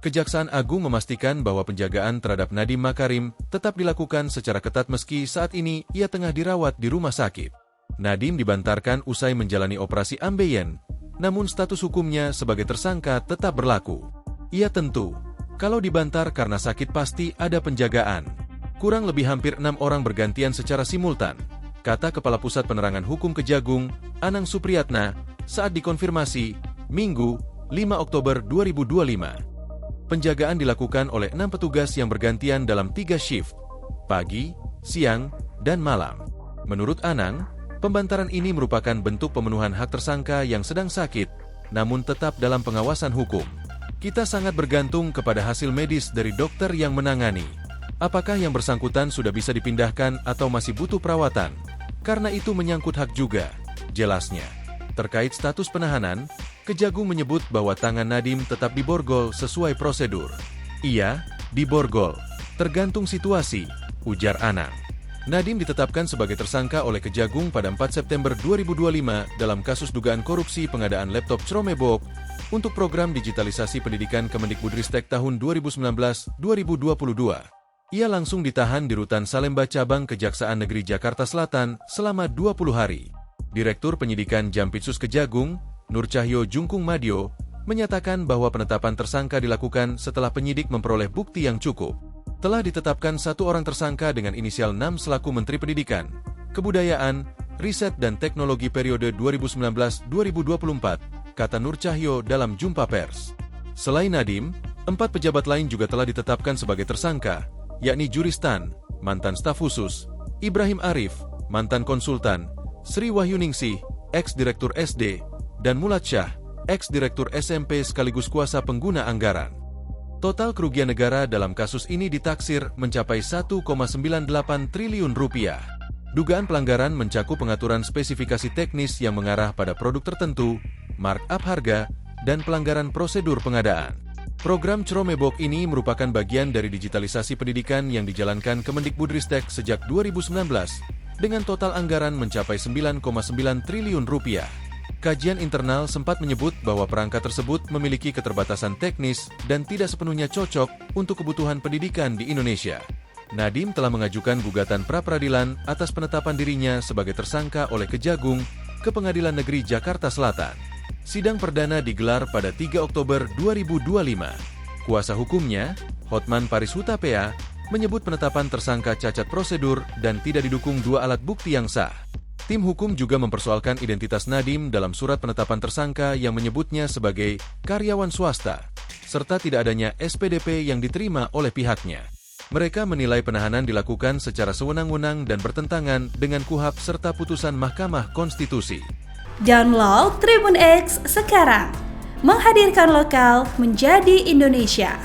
Kejaksaan Agung memastikan bahwa penjagaan terhadap Nadiem Makarim tetap dilakukan secara ketat meski saat ini ia tengah dirawat di rumah sakit. Nadiem dibantarkan usai menjalani operasi ambeien, namun status hukumnya sebagai tersangka tetap berlaku. Ia tentu, kalau dibantar karena sakit pasti ada penjagaan. Kurang lebih hampir 6 orang bergantian secara simultan, kata Kepala Pusat Penerangan Hukum Kejagung, Anang Supriyatna, saat dikonfirmasi, Minggu, 5 Oktober 2025. Penjagaan dilakukan oleh 6 petugas yang bergantian dalam 3 shift, pagi, siang, dan malam. Menurut Anang, pembantaran ini merupakan bentuk pemenuhan hak tersangka yang sedang sakit, namun tetap dalam pengawasan hukum. Kita sangat bergantung kepada hasil medis dari dokter yang menangani. Apakah yang bersangkutan sudah bisa dipindahkan atau masih butuh perawatan? Karena itu menyangkut hak juga, jelasnya. Terkait status penahanan, Kejagung menyebut bahwa tangan Nadiem tetap diborgol sesuai prosedur. Iya, diborgol. Tergantung situasi, ujar Anang. Nadiem ditetapkan sebagai tersangka oleh Kejagung pada 4 September 2025 dalam kasus dugaan korupsi pengadaan laptop Chromebook untuk program digitalisasi pendidikan Kemendikbudristek tahun 2019-2022. Ia langsung ditahan di Rutan Salemba Cabang Kejaksaan Negeri Jakarta Selatan selama 20 hari. Direktur Penyidikan Jampitsus Kejagung, Nur Cahyo Jungkung Madio, menyatakan bahwa penetapan tersangka dilakukan setelah penyidik memperoleh bukti yang cukup. Telah ditetapkan 1 orang tersangka dengan inisial 6 selaku Menteri Pendidikan, Kebudayaan, Riset dan Teknologi periode 2019-2024, kata Nur Cahyo dalam jumpa pers. Selain Nadiem, 4 pejabat lain juga telah ditetapkan sebagai tersangka, yakni Juristan, mantan staf khusus, Ibrahim Arif, mantan konsultan, Sri Wahyuningsih, ex-direktur SD, dan Mulad Syah, ex-direktur SMP sekaligus kuasa pengguna anggaran. Total kerugian negara dalam kasus ini ditaksir mencapai 1,98 triliun rupiah. Dugaan pelanggaran mencakup pengaturan spesifikasi teknis yang mengarah pada produk tertentu, markup harga, dan pelanggaran prosedur pengadaan. Program Chromebook ini merupakan bagian dari digitalisasi pendidikan yang dijalankan Kemendikbudristek sejak 2019, dengan total anggaran mencapai 9,9 triliun rupiah. Kajian internal sempat menyebut bahwa perangkat tersebut memiliki keterbatasan teknis dan tidak sepenuhnya cocok untuk kebutuhan pendidikan di Indonesia. Nadiem telah mengajukan gugatan pra-peradilan atas penetapan dirinya sebagai tersangka oleh Kejagung ke Pengadilan Negeri Jakarta Selatan. Sidang perdana digelar pada 3 Oktober 2025. Kuasa hukumnya, Hotman Paris Hutapea, menyebut penetapan tersangka cacat prosedur dan tidak didukung 2 alat bukti yang sah. Tim hukum juga mempersoalkan identitas Nadiem dalam surat penetapan tersangka yang menyebutnya sebagai karyawan swasta, serta tidak adanya SPDP yang diterima oleh pihaknya. Mereka menilai penahanan dilakukan secara sewenang-wenang dan bertentangan dengan KUHP serta putusan Mahkamah Konstitusi. Download Tribun X sekarang, menghadirkan lokal menjadi Indonesia.